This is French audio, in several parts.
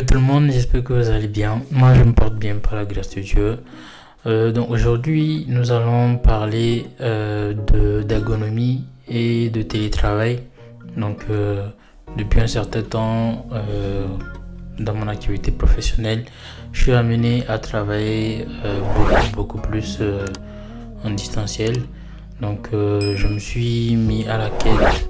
Tout le monde, j'espère que vous allez bien. Moi, je me porte bien par la grâce de Dieu. Donc aujourd'hui, nous allons parler d'ergonomie et de télétravail. Donc depuis un certain temps, dans mon activité professionnelle, je suis amené à travailler beaucoup plus en distanciel. Donc je me suis mis à la quête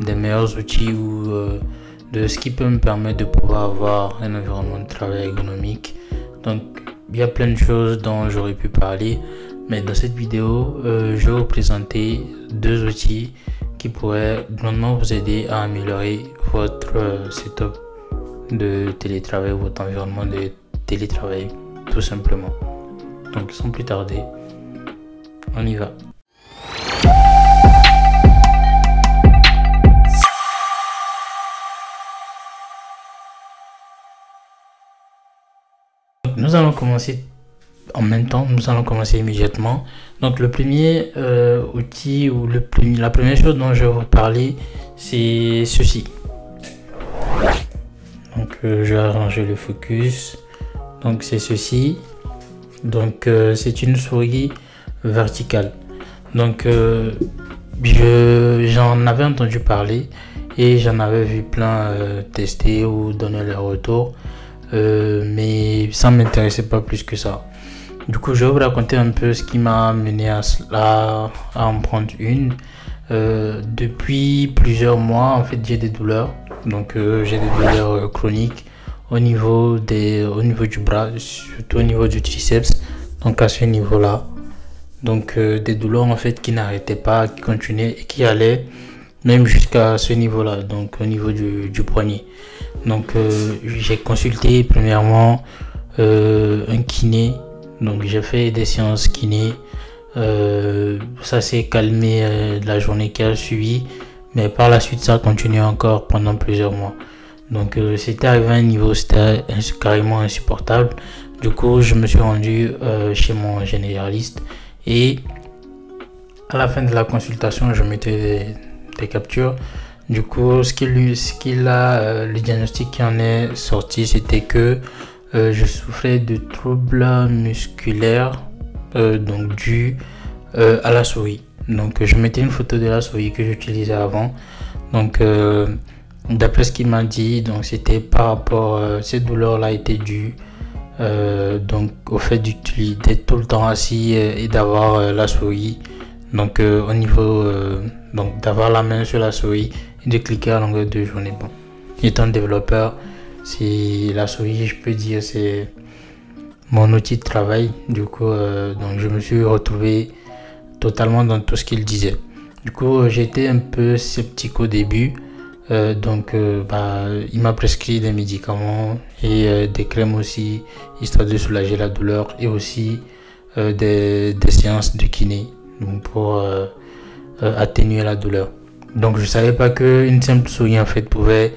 des meilleurs outils ou de ce qui peut me permettre de pouvoir avoir un environnement de travail ergonomique. Donc il y a plein de choses dont j'aurais pu parler, mais dans cette vidéo je vais vous présenter deux outils qui pourraient grandement vous aider à améliorer votre setup de télétravail, votre environnement de télétravail tout simplement. Donc sans plus tarder, on y va. Nous allons commencer en même temps, nous allons commencer immédiatement. Donc le premier outil ou la première chose dont je vais vous parler, c'est ceci. Donc je vais arranger le focus. Donc c'est ceci. Donc c'est une souris verticale. Donc j'en avais entendu parler et j'en avais vu plein tester ou donner leur retour. Mais ça ne m'intéressait pas plus que ça. Du coup, je vais vous raconter un peu ce qui m'a mené à en prendre une. Depuis plusieurs mois, en fait, j'ai des douleurs. Donc, j'ai des douleurs chroniques au niveau du bras, surtout au niveau du triceps. Donc, à ce niveau-là. Donc, des douleurs en fait qui n'arrêtaient pas, qui continuaient et qui allaient même jusqu'à ce niveau-là. Donc, au niveau du poignet. Donc j'ai consulté premièrement un kiné, donc j'ai fait des séances kiné, ça s'est calmé la journée qui a suivi, mais par la suite ça a continué encore pendant plusieurs mois. Donc c'était arrivé à un niveau, c'était carrément insupportable. Du coup je me suis rendu chez mon généraliste et à la fin de la consultation je mettais des captures. Du coup, le diagnostic qui en est sorti, c'était que je souffrais de troubles musculaires donc dus à la souris. Donc, je mettais une photo de la souris que j'utilisais avant. Donc, d'après ce qu'il m'a dit, donc c'était par rapport ces douleurs-là étaient dues donc au fait d'être tout le temps assis et d'avoir la souris. Donc, au niveau donc d'avoir la main sur la souris et de cliquer à longueur de journée. Bon, étant développeur, c'est la souris, je peux dire, c'est mon outil de travail. Du coup, donc je me suis retrouvé totalement dans tout ce qu'il disait. Du coup, j'étais un peu sceptique au début. Il m'a prescrit des médicaments et des crèmes aussi, histoire de soulager la douleur, et aussi des séances de kiné pour atténuer la douleur. Donc je savais pas qu'une simple souris en fait pouvait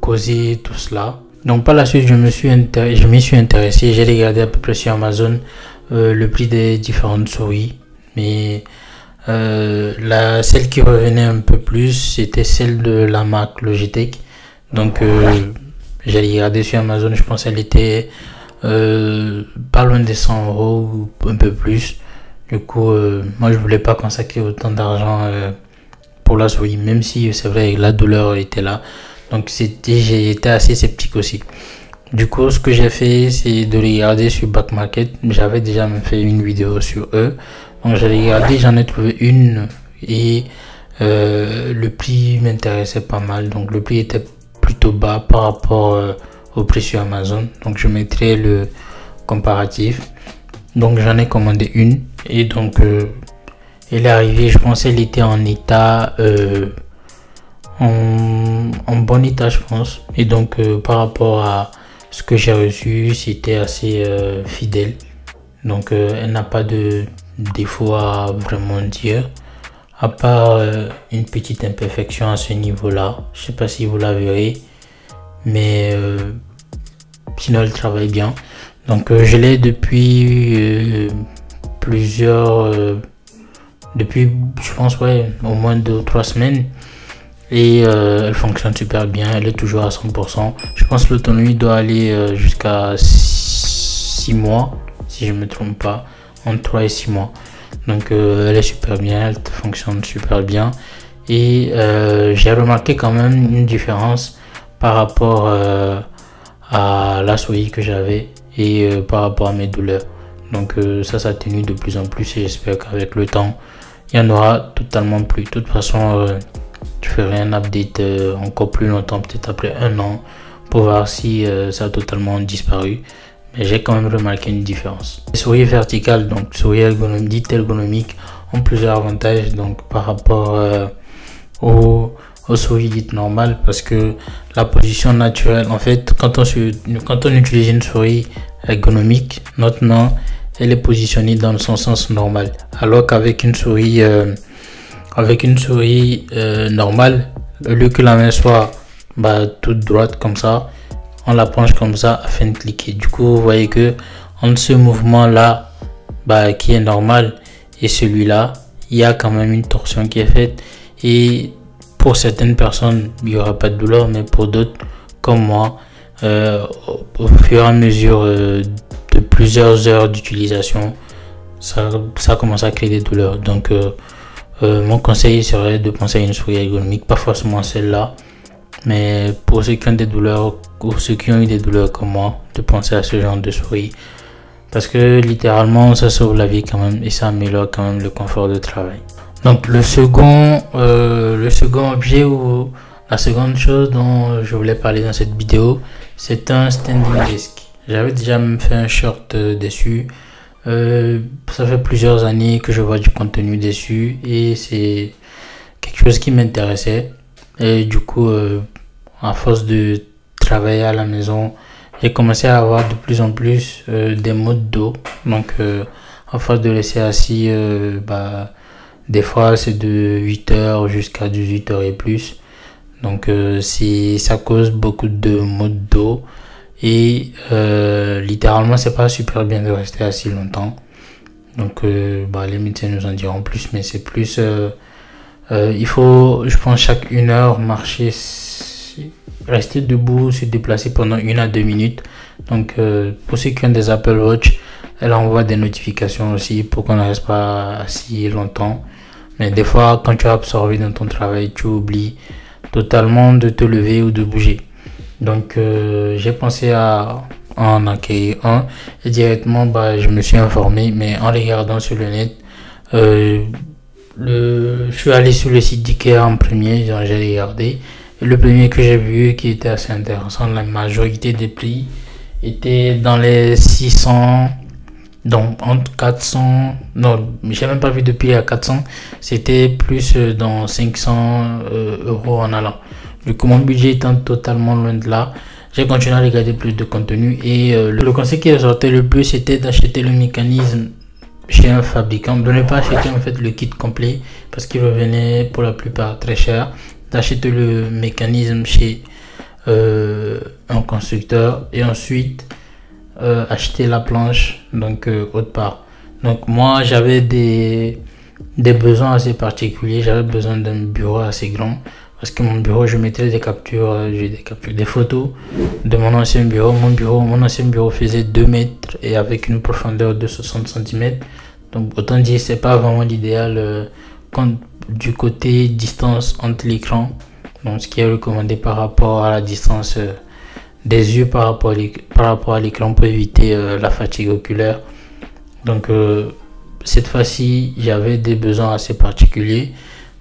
causer tout cela. Donc par la suite je m'y suis intéressé, j'ai regardé à peu près sur Amazon le prix des différentes souris, mais celle qui revenait un peu plus, c'était celle de la marque Logitech. Donc j'ai regardé sur Amazon, je pense qu'elle était pas loin des 100 € ou un peu plus. Du coup, moi je voulais pas consacrer autant d'argent pour la souris, même si c'est vrai la douleur était là. Donc j'ai été assez sceptique aussi. Du coup, ce que j'ai fait, c'est de regarder sur Back Market. J'avais déjà même fait une vidéo sur eux. Donc j'ai regardé, j'en ai trouvé une et le prix m'intéressait pas mal. Donc le prix était plutôt bas par rapport au prix sur Amazon. Donc je mettrai le comparatif. Donc j'en ai commandé une et donc elle est arrivée, je pense qu'elle était en état en bon état, je pense, et donc par rapport à ce que j'ai reçu, c'était assez fidèle. Donc elle n'a pas de défaut à vraiment dire, à part une petite imperfection à ce niveau là. Je sais pas si vous la verrez, mais sinon elle travaille bien. Donc je l'ai depuis depuis je pense au moins 2 ou 3 semaines. et elle fonctionne super bien, elle est toujours à 100%. Je pense que l'autonomie doit aller jusqu'à 6 mois, si je me trompe pas, entre 3 et 6 mois. Donc elle est super bien, elle fonctionne super bien. Et j'ai remarqué quand même une différence par rapport à la souris que j'avais et par rapport à mes douleurs. Donc ça s'atténue de plus en plus et j'espère qu'avec le temps, il y en aura totalement plus. De toute façon, je ferai un update encore plus longtemps, peut-être après 1 an, pour voir si ça a totalement disparu. Mais j'ai quand même remarqué une différence. Les souris verticales, donc souris dites ergonomiques, ont plusieurs avantages donc par rapport aux souris dites normales, parce que la position naturelle, en fait, quand on utilise une souris ergonomique, notre main elle est positionnée dans son sens normal, alors qu'avec une souris normale, au lieu que la main soit toute droite comme ça, on la penche comme ça afin de cliquer. Du coup, vous voyez que entre ce mouvement là qui est normal et celui-là, il y a quand même une torsion qui est faite, et pour certaines personnes il n'y aura pas de douleur, mais pour d'autres comme moi, au fur et à mesure de plusieurs heures d'utilisation, ça commence à créer des douleurs. Donc mon conseil serait de penser à une souris ergonomique, pas forcément celle-là, mais pour ceux qui ont des douleurs ou ceux qui ont eu des douleurs comme moi, de penser à ce genre de souris, parce que littéralement ça sauve la vie quand même et ça améliore quand même le confort de travail. Donc le second objet ou la seconde chose dont je voulais parler dans cette vidéo, c'est un standing desk. J'avais déjà même fait un short dessus. Ça fait plusieurs années que je vois du contenu dessus et c'est quelque chose qui m'intéressait. Et du coup, à force de travailler à la maison, j'ai commencé à avoir de plus en plus des maux de dos. Donc, à force de laisser assis, des fois c'est de 8 heures jusqu'à 18 heures et plus. Donc, ça cause beaucoup de maux de dos. Et littéralement, c'est pas super bien de rester assis longtemps. Donc, les médecins nous en diront plus, mais c'est plus. Il faut, je pense, chaque 1 heure marcher, rester debout, se déplacer pendant 1 à 2 minutes. Donc, pour ceux qui ont des Apple Watch, elle envoie des notifications aussi pour qu'on ne reste pas assis longtemps. Mais des fois, quand tu es absorbé dans ton travail, tu oublies totalement de te lever ou de bouger. Donc, j'ai pensé à en acquérir un et directement, je me suis informé, mais en regardant sur le net, je suis allé sur le site d'IKEA en premier, j'ai regardé. Et le premier que j'ai vu qui était assez intéressant, la majorité des prix étaient dans les 600, donc entre 400, non, j'ai même pas vu de prix à 400, c'était plus dans 500 euros en allant. Du coup, mon budget étant totalement loin de là, j'ai continué à regarder plus de contenu et le conseil qui ressortait le plus, c'était d'acheter le mécanisme chez un fabricant, de ne pas acheter en fait le kit complet parce qu'il revenait pour la plupart très cher, d'acheter le mécanisme chez un constructeur et ensuite acheter la planche donc autre part. Donc moi j'avais des besoins assez particuliers, j'avais besoin d'un bureau assez grand parce que mon bureau, je mettais des captures, des photos de mon ancien bureau. Mon ancien bureau faisait 2 mètres et avec une profondeur de 60 cm. Donc autant dire c'est pas vraiment l'idéal du côté distance entre l'écran. Donc ce qui est recommandé par rapport à la distance des yeux par rapport à l'écran pour éviter la fatigue oculaire. Donc cette fois-ci, j'avais des besoins assez particuliers.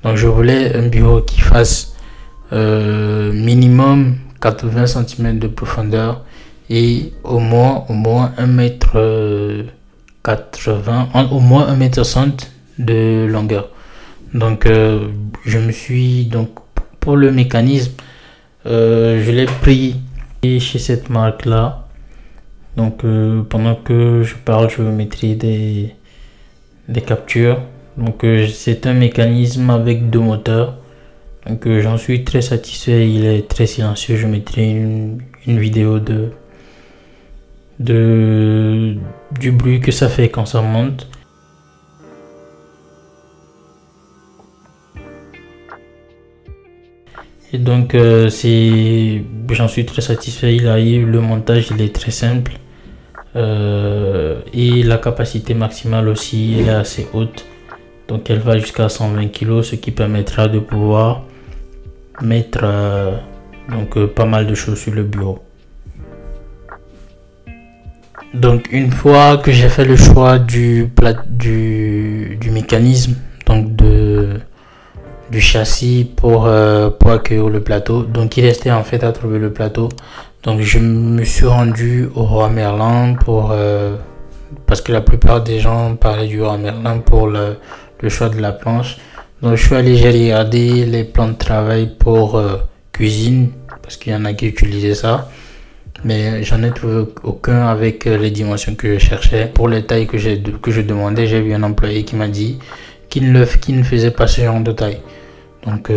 Donc je voulais un bureau qui fasse minimum 80 cm de profondeur et au moins 1 mètre 80, au moins 1 mètre 60 de longueur. Donc je me suis donc pour le mécanisme, je l'ai pris chez cette marque là. Donc pendant que je parle, je vous mettrai des captures. Donc c'est un mécanisme avec 2 moteurs. Donc j'en suis très satisfait, il est très silencieux. Je mettrai une vidéo du bruit que ça fait quand ça monte. Et donc j'en suis très satisfait. Le montage il est très simple et la capacité maximale aussi elle est assez haute. Donc elle va jusqu'à 120 kg, ce qui permettra de pouvoir mettre pas mal de choses sur le bureau. Donc une fois que j'ai fait le choix du mécanisme, donc du châssis pour accueillir le plateau, donc il restait en fait à trouver le plateau. Donc je me suis rendu au Roi Merlin parce que la plupart des gens parlaient du Roi Merlin pour le choix de la planche. Donc je suis allé, j'ai regardé les plans de travail pour cuisine, parce qu'il y en a qui utilisaient ça, mais j'en ai trouvé aucun avec les dimensions que je cherchais. Pour les tailles que je demandais, j'ai vu un employé qui m'a dit qu'il ne faisait pas ce genre de taille. Donc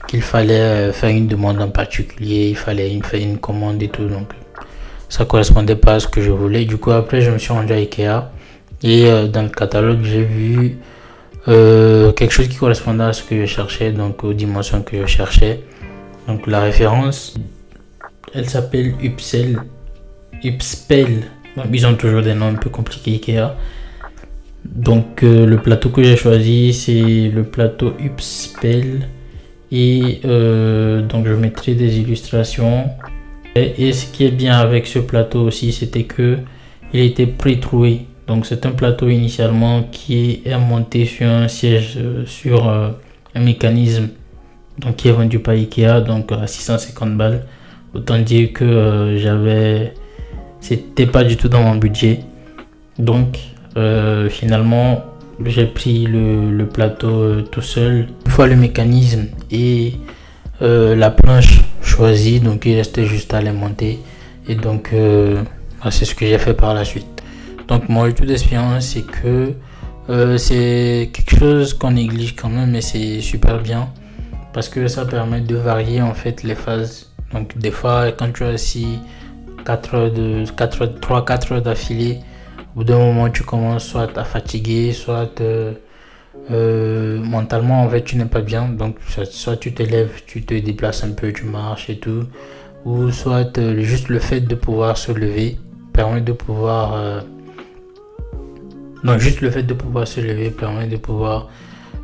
qu'il fallait faire une demande en particulier, il fallait faire une commande et tout. Donc ça correspondait pas à ce que je voulais. Du coup après je me suis rendu à Ikea et dans le catalogue j'ai vu quelque chose qui correspondait à ce que je cherchais, donc aux dimensions que je cherchais. Donc la référence, elle s'appelle Upspel. Donc, ils ont toujours des noms un peu compliqués Ikea. Donc le plateau que j'ai choisi c'est le plateau Upspel et donc je mettrai des illustrations. Et ce qui est bien avec ce plateau aussi, c'était que il était pré-troué. Donc c'est un plateau initialement qui est monté sur un siège, sur un mécanisme, donc qui est vendu par Ikea, donc à 650 balles. Autant dire que c'était pas du tout dans mon budget. Donc finalement j'ai pris le plateau tout seul. Une fois le mécanisme et la planche choisie, donc il restait juste à les monter. Et donc c'est ce que j'ai fait par la suite. Donc mon retour d'expérience c'est que c'est quelque chose qu'on néglige quand même, mais c'est super bien parce que ça permet de varier en fait les phases. Donc des fois quand tu as assis 3-4 heures d'affilée, au bout d'un moment tu commences soit à fatiguer, soit mentalement en fait tu n'es pas bien. Donc soit tu te lèves, tu te déplaces un peu, tu marches et tout, ou soit juste le fait de pouvoir se lever permet de pouvoir juste le fait de pouvoir se lever permet de pouvoir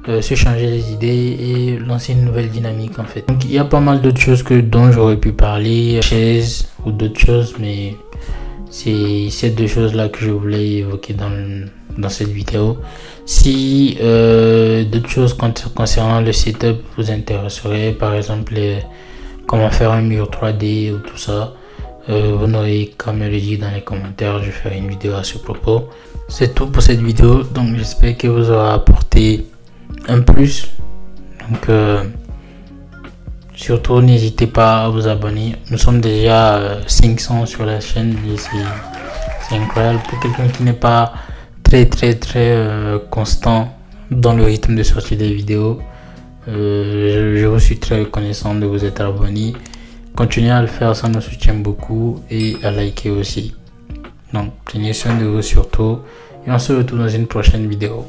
se changer les idées et lancer une nouvelle dynamique en fait. Donc il y a pas mal d'autres choses dont j'aurais pu parler, chaises ou d'autres choses, mais c'est ces deux choses là que je voulais évoquer dans cette vidéo. Si d'autres choses concernant le setup vous intéresseraient, par exemple comment faire un mur 3D ou tout ça, vous n'aurez qu'à me le dire dans les commentaires, je ferai une vidéo à ce propos. C'est tout pour cette vidéo, donc j'espère que vous aura apporté un plus. Donc surtout n'hésitez pas à vous abonner. Nous sommes déjà 500 sur la chaîne et c'est incroyable pour quelqu'un qui n'est pas très constant dans le rythme de sortie des vidéos. Je vous suis très reconnaissant de vous être abonné. Continuez à le faire, ça nous soutient beaucoup, et à liker aussi. Donc prenez soin de vous surtout, et on se retrouve dans une prochaine vidéo.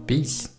Peace.